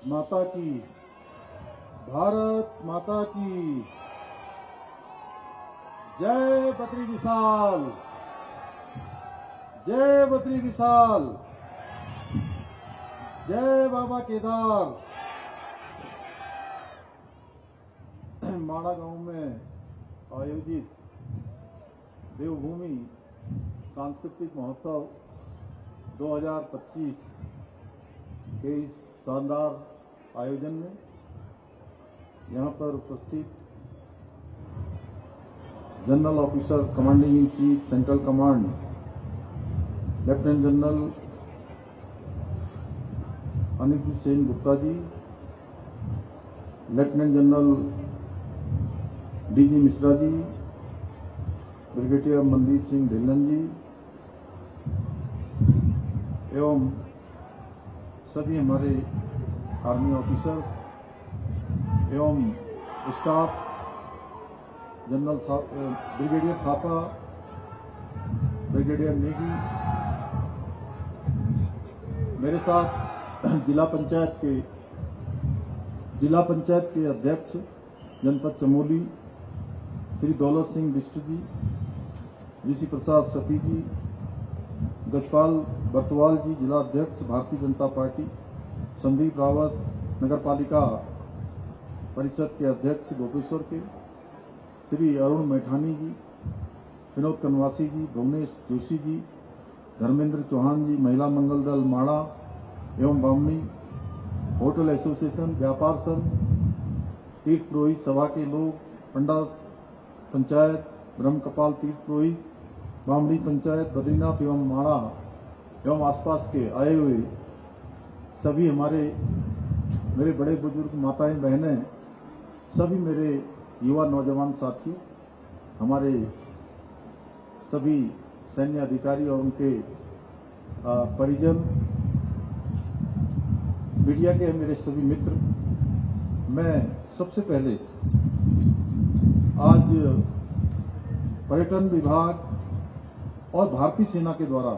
माता की, भारत माता की जय। बद्री विशाल, जय बद्री विशाल, जय बाबा केदार। माड़ा गांव में आयोजित देवभूमि सांस्कृतिक महोत्सव 2025 के इस शानदार आयोजन में यहाँ पर उपस्थित general officer commanding in chief central command lieutenant general Anirudh Sen Gupta ji, lieutenant general DG Mishra ji, brigadier Mandeep Singh Dhillon ji एवं सभी हमारे आर्मी ऑफिसर्स एवं staff, general brigadier Thapa, brigadier Negi, मेरे साथ जिला पंचायत के अध्यक्ष जनपद चमोली श्री दौलत सिंह बिष्ट जी, वीसी प्रसाद सती जी, गजपाल बर्तवाल जी, जिला अध्यक्ष भारतीय जनता पार्टी, संदीप रावत नगरपालिका परिषद के अध्यक्ष गोपेश्वर के, श्री अरुण मैठानी जी, विनोद कनवासी जी, भुवनेश जोशी जी, धर्मेंद्र चौहान जी, महिला मंगल दल माड़ा एवं बामनी, होटल एसोसिएशन, व्यापार संघ, तीर्थ पुरोहित सभा के लोग, पंडा पंचायत, ब्रह्म कपाल तीर्थ पुरोहित, बामनी पंचायत, बद्रीनाथ एवं माड़ा एवं आसपास के आए हुए सभी मेरे बड़े बुजुर्ग माताएं बहनें, सभी मेरे युवा नौजवान साथी, हमारे सभी सैन्य अधिकारी और उनके परिजन, मीडिया के मेरे सभी मित्र, मैं सबसे पहले आज पर्यटन विभाग और भारतीय सेना के द्वारा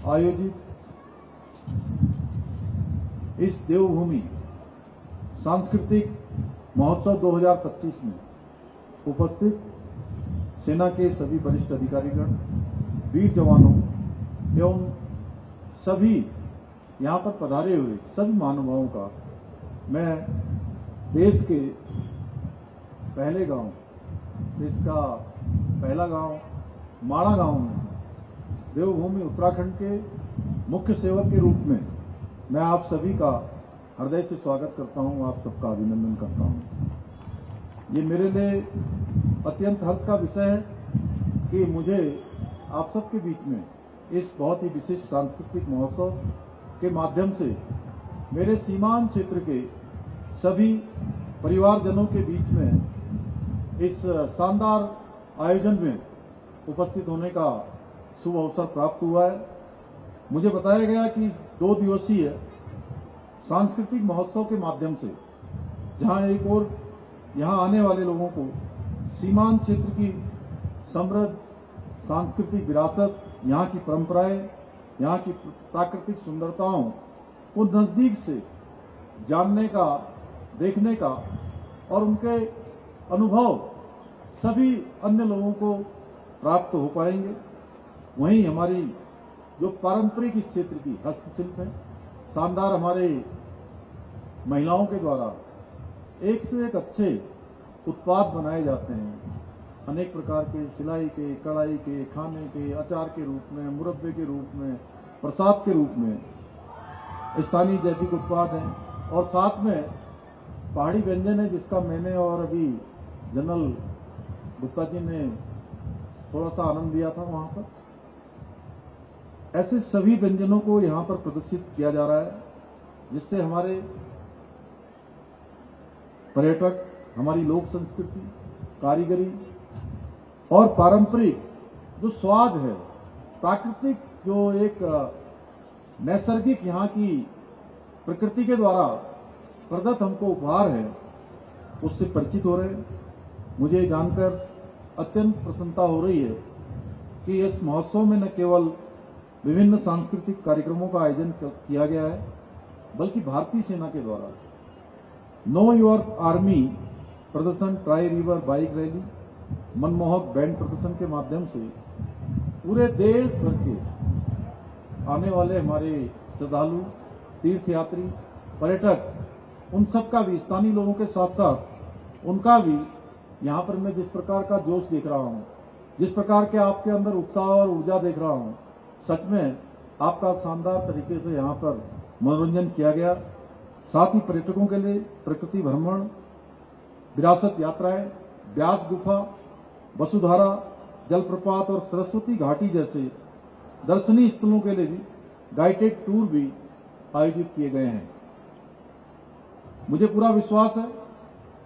आयोजित इस देवभूमि सांस्कृतिक महोत्सव 2025 में उपस्थित सेना के सभी वरिष्ठ अधिकारीगण, वीर जवानों एवं सभी यहाँ पर पधारे हुए सभी महानुभावों का मैं देश के पहले गांव, देश का पहला गांव माड़ा गांव में देवभूमि उत्तराखंड के मुख्य सेवक के रूप में मैं आप सभी का हृदय से स्वागत करता हूं, आप सबका अभिनंदन करता हूं। ये मेरे लिए अत्यंत हर्ष का विषय है कि मुझे आप सबके बीच में इस बहुत ही विशिष्ट सांस्कृतिक महोत्सव के माध्यम से मेरे सीमांत क्षेत्र के सभी परिवारजनों के बीच में इस शानदार आयोजन में उपस्थित होने का शुभ अवसर प्राप्त हुआ है। मुझे बताया गया कि इस 2 दिवसीय सांस्कृतिक महोत्सव के माध्यम से जहां एक और यहां आने वाले लोगों को सीमांत क्षेत्र की समृद्ध सांस्कृतिक विरासत, यहाँ की परंपराएं, यहाँ की प्राकृतिक सुंदरताओं को नजदीक से जानने का, देखने का और उनके अनुभव सभी अन्य लोगों को प्राप्त हो पाएंगे। वहीं हमारी जो पारंपरिक इस क्षेत्र की हस्तशिल्प है, शानदार हमारे महिलाओं के द्वारा एक से एक अच्छे उत्पाद बनाए जाते हैं, अनेक प्रकार के सिलाई के, कढ़ाई के, खाने के, अचार के रूप में, मुरब्बे के रूप में, प्रसाद के रूप में स्थानीय जैविक उत्पाद हैं और साथ में पहाड़ी व्यंजन है जिसका मैंने और अभी जनरल गुप्ता जी ने थोड़ा सा आनंद लिया था वहां पर। ऐसे सभी व्यंजनों को यहां पर प्रदर्शित किया जा रहा है जिससे हमारे पर्यटक, हमारी लोक संस्कृति, कारीगरी और पारंपरिक जो स्वाद है, प्राकृतिक जो एक नैसर्गिक यहाँ की प्रकृति के द्वारा प्रदत्त हमको उपहार है, उससे परिचित हो रहे हैं। मुझे जानकर अत्यंत प्रसन्नता हो रही है कि इस महोत्सव में न केवल विभिन्न सांस्कृतिक कार्यक्रमों का आयोजन किया गया है, बल्कि भारतीय सेना के द्वारा नो योर आर्मी प्रदर्शन, ट्राई रिवर बाइक रैली, मनमोहक बैंड प्रदर्शन के माध्यम से पूरे देश भर के आने वाले हमारे श्रद्धालु, तीर्थयात्री, पर्यटक, उन सब का भी, स्थानीय लोगों के साथ साथ उनका भी यहाँ पर मैं जिस प्रकार का जोश देख रहा हूँ, जिस प्रकार के आपके अंदर उत्साह और ऊर्जा देख रहा हूँ, सच में आपका शानदार तरीके से यहाँ पर मनोरंजन किया गया। साथ ही पर्यटकों के लिए प्रकृति भ्रमण, विरासत यात्राएं, व्यास गुफा, वसुधारा जलप्रपात और सरस्वती घाटी जैसे दर्शनीय स्थलों के लिए भी गाइडेड टूर भी आयोजित किए गए हैं। मुझे पूरा विश्वास है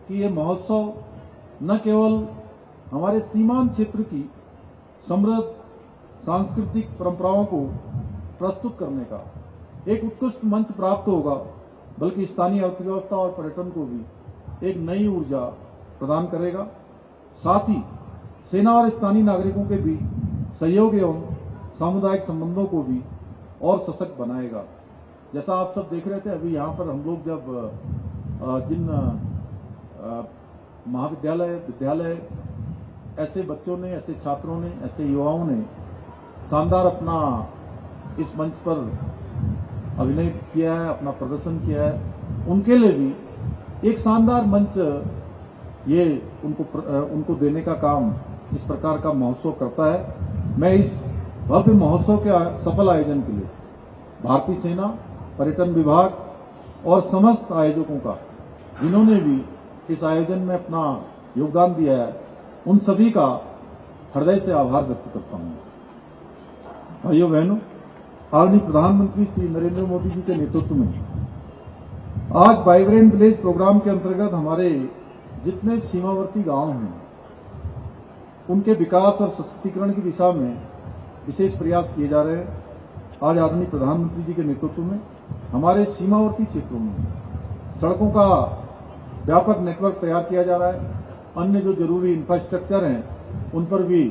कि ये महोत्सव न केवल हमारे सीमांत क्षेत्र की समृद्ध सांस्कृतिक परंपराओं को प्रस्तुत करने का एक उत्कृष्ट मंच प्राप्त होगा, बल्कि स्थानीय अर्थव्यवस्था और पर्यटन को भी एक नई ऊर्जा प्रदान करेगा। साथ ही सेना और स्थानीय नागरिकों के बीच सहयोग एवं सामुदायिक संबंधों को भी और सशक्त बनाएगा। जैसा आप सब देख रहे थे, अभी यहाँ पर हम लोग जब जिन महाविद्यालय, विद्यालय, ऐसे बच्चों ने, ऐसे छात्रों ने, ऐसे युवाओं ने शानदार अपना इस मंच पर अभिनय किया है, अपना प्रदर्शन किया है, उनके लिए भी एक शानदार मंच ये उनको देने का काम इस प्रकार का महोत्सव करता है। मैं इस भव्य महोत्सव के सफल आयोजन के लिए भारतीय सेना, पर्यटन विभाग और समस्त आयोजकों का, जिन्होंने भी इस आयोजन में अपना योगदान दिया है, उन सभी का हृदय से आभार व्यक्त करता हूं। भाइयों बहनों, आदरणीय प्रधानमंत्री श्री नरेंद्र मोदी जी के नेतृत्व में आज वाइब्रेंट विलेज प्रोग्राम के अंतर्गत हमारे जितने सीमावर्ती गांव हैं, उनके विकास और सशक्तिकरण की दिशा में विशेष प्रयास किए जा रहे हैं। आज आदरणीय प्रधानमंत्री जी के नेतृत्व में हमारे सीमावर्ती क्षेत्रों में सड़कों का व्यापक नेटवर्क तैयार किया जा रहा है। अन्य जो जरूरी इंफ्रास्ट्रक्चर हैं, उन पर भी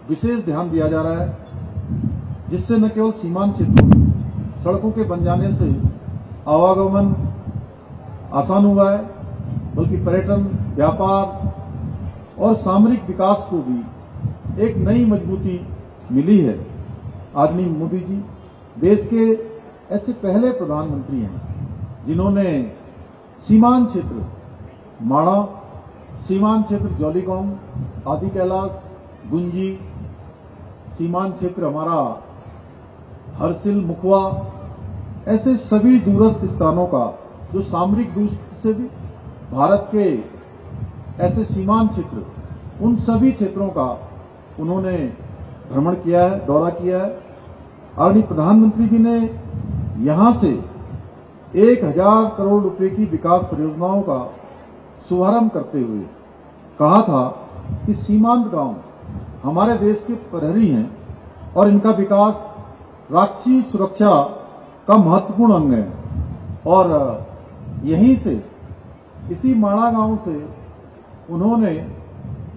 विशेष ध्यान दिया जा रहा है, जिससे न केवल सीमांत क्षेत्रों में सड़कों के बन जाने से आवागमन आसान हुआ है, बल्कि पर्यटन, व्यापार और सामरिक विकास को भी एक नई मजबूती मिली है। आदरणीय मोदी जी देश के ऐसे पहले प्रधानमंत्री हैं जिन्होंने सीमांत क्षेत्र माणा, सीमांत क्षेत्र जौलीगांव, आदि कैलाश, गुंजी, सीमांत क्षेत्र हमारा हरसिल, मुखवा, ऐसे सभी दूरस्थ स्थानों का, जो सामरिक दृष्टि से भी भारत के ऐसे सीमांत क्षेत्र, उन सभी क्षेत्रों का उन्होंने भ्रमण किया है, दौरा किया है। आदरणीय प्रधानमंत्री जी ने यहां से 1000 करोड़ रुपए की विकास परियोजनाओं का शुभारंभ करते हुए कहा था कि सीमांत गांव हमारे देश के प्रहरी हैं और इनका विकास राष्ट्रीय सुरक्षा का महत्वपूर्ण अंग है। और यहीं से, इसी माणा गांव से उन्होंने,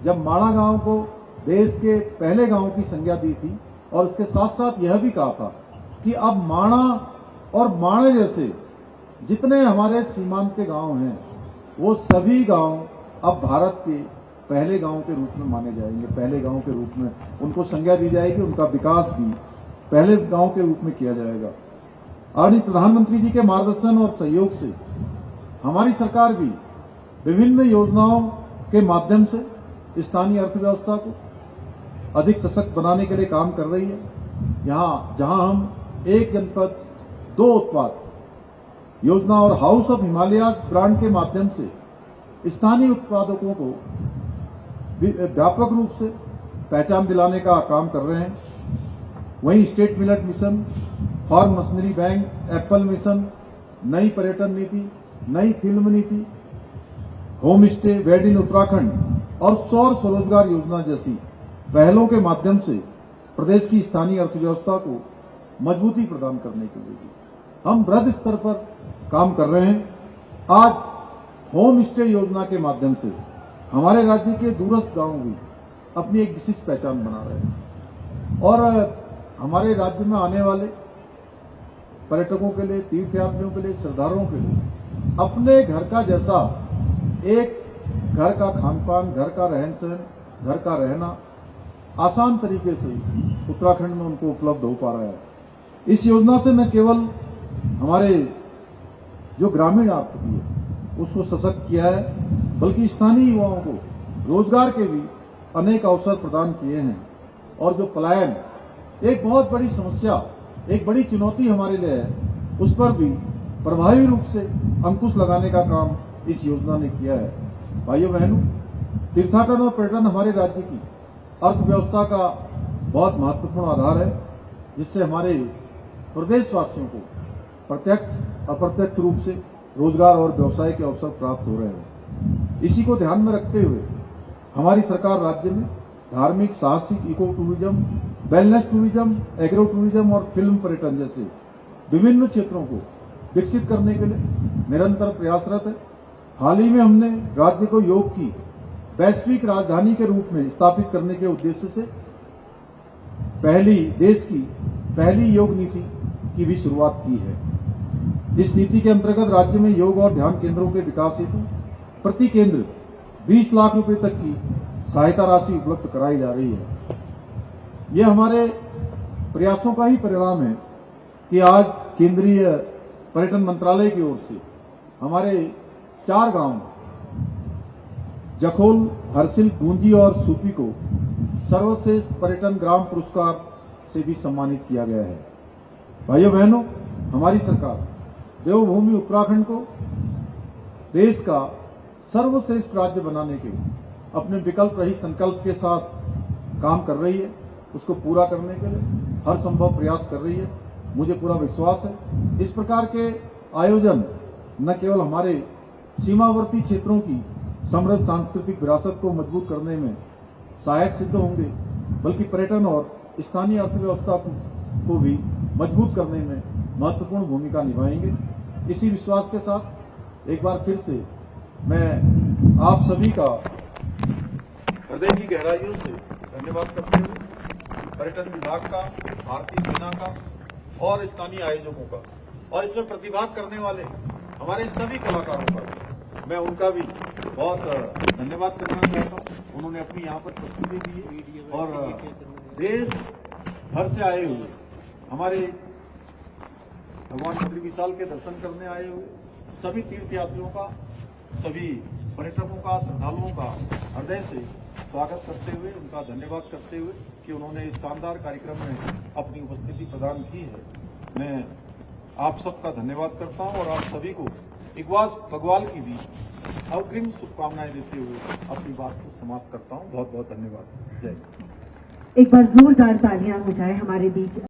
जब माणा गांव को देश के पहले गांव की संज्ञा दी थी, और उसके साथ साथ यह भी कहा था कि अब माणा और माणे जैसे जितने हमारे सीमांत के गांव हैं, वो सभी गांव अब भारत के पहले गांव के रूप में माने जाएंगे। पहले गांव के रूप में उनको संज्ञा दी जाएगी, उनका विकास भी पहले गांव के रूप में किया जाएगा। आदरणीय प्रधानमंत्री जी के मार्गदर्शन और सहयोग से हमारी सरकार भी विभिन्न योजनाओं के माध्यम से स्थानीय अर्थव्यवस्था को अधिक सशक्त बनाने के लिए काम कर रही है। जहां हम एक जनपद दो उत्पाद योजना और हाउस ऑफ हिमालय ब्रांड के माध्यम से स्थानीय उत्पादकों को व्यापक रूप से पहचान दिलाने का काम कर रहे हैं, वहीं state millet mission, farm machinery bank, apple mission, नई पर्यटन नीति, नई फिल्म नीति, home stay, wed in Uttarakhand और सौर स्वरोजगार योजना जैसी पहलों के माध्यम से प्रदेश की स्थानीय अर्थव्यवस्था को मजबूती प्रदान करने के लिए हम वृहद स्तर पर काम कर रहे हैं। आज होम स्टे योजना के माध्यम से हमारे राज्य के दूरस्थ गांव भी अपनी एक विशिष्ट पहचान बना रहे हैं और हमारे राज्य में आने वाले पर्यटकों के लिए, तीर्थयात्रियों के लिए, श्रद्धालुओं के लिए अपने घर का जैसा एक घर का खान पान, घर का रहन सहन, घर का रहना आसान तरीके से उत्तराखंड में उनको उपलब्ध हो पा रहा है। इस योजना से न केवल हमारे जो ग्रामीण आर्थिकी है उसको सशक्त किया है, बल्कि स्थानीय युवाओं को रोजगार के भी अनेक अवसर प्रदान किए हैं। और जो पलायन एक बहुत बड़ी समस्या, एक बड़ी चुनौती हमारे लिए है, उस पर भी प्रभावी रूप से अंकुश लगाने का काम इस योजना ने किया है। भाइयों बहनों, तीर्थाटन और पर्यटन हमारे राज्य की अर्थव्यवस्था का बहुत महत्वपूर्ण आधार है, जिससे हमारे प्रदेशवासियों को प्रत्यक्ष अप्रत्यक्ष रूप से रोजगार और व्यवसाय के अवसर प्राप्त हो रहे हैं। इसी को ध्यान में रखते हुए हमारी सरकार राज्य में धार्मिक, साहसिक, eco tourism, wellness tourism, agro tourism और फिल्म पर्यटन जैसे विभिन्न क्षेत्रों को विकसित करने के लिए निरंतर प्रयासरत है। हाल ही में हमने राज्य को योग की वैश्विक राजधानी के रूप में स्थापित करने के उद्देश्य से देश की पहली योग नीति की भी शुरुआत की है। इस नीति के अंतर्गत राज्य में योग और ध्यान केंद्रों के विकास हेतु प्रति केंद्र 20 लाख रुपए तक की सहायता राशि उपलब्ध कराई जा रही है। यह हमारे प्रयासों का ही परिणाम है कि आज केंद्रीय पर्यटन मंत्रालय की ओर से हमारे 4 गांव जखोल, हरसिल, गूंजी और सूपी को सर्वश्रेष्ठ पर्यटन ग्राम पुरस्कार से भी सम्मानित किया गया है। भाइयों बहनों, हमारी सरकार देवभूमि उत्तराखंड को देश का सर्वश्रेष्ठ राज्य बनाने के अपने विकल्प रहित संकल्प के साथ काम कर रही है। उसको पूरा करने के लिए हर संभव प्रयास कर रही है। मुझे पूरा विश्वास है इस प्रकार के आयोजन न केवल हमारे सीमावर्ती क्षेत्रों की समृद्ध सांस्कृतिक विरासत को मजबूत करने में सहायक सिद्ध होंगे, बल्कि पर्यटन और स्थानीय अर्थव्यवस्था को भी मजबूत करने में महत्वपूर्ण भूमिका निभाएंगे। इसी विश्वास के साथ एक बार फिर से मैं आप सभी का हृदय की गहराइयों से धन्यवाद करते हुए पर्यटन विभाग का, भारतीय सेना का और स्थानीय आयोजकों का और इसमें प्रतिभाग करने वाले हमारे सभी कलाकारों का मैं उनका भी बहुत धन्यवाद करना चाहता हूँ। उन्होंने अपनी यहाँ पर प्रस्तुति दी है और देश भर से आए हुए हमारे भगवान बद्री विशाल के दर्शन करने आए हुए सभी तीर्थयात्रियों का, सभी पर्यटकों का, श्रद्धालुओं का हृदय से स्वागत करते हुए, उनका धन्यवाद करते हुए कि उन्होंने इस शानदार कार्यक्रम में अपनी उपस्थिति प्रदान की है, मैं आप सबका धन्यवाद करता हूं और आप सभी को इकबाल बग्वाल की भी अग्रिम शुभकामनाएं देते हुए अपनी बात को समाप्त करता हूं। बहुत बहुत धन्यवाद। जय हिंद। एक बार जोरदार तालियां हो जाए हमारे बीच।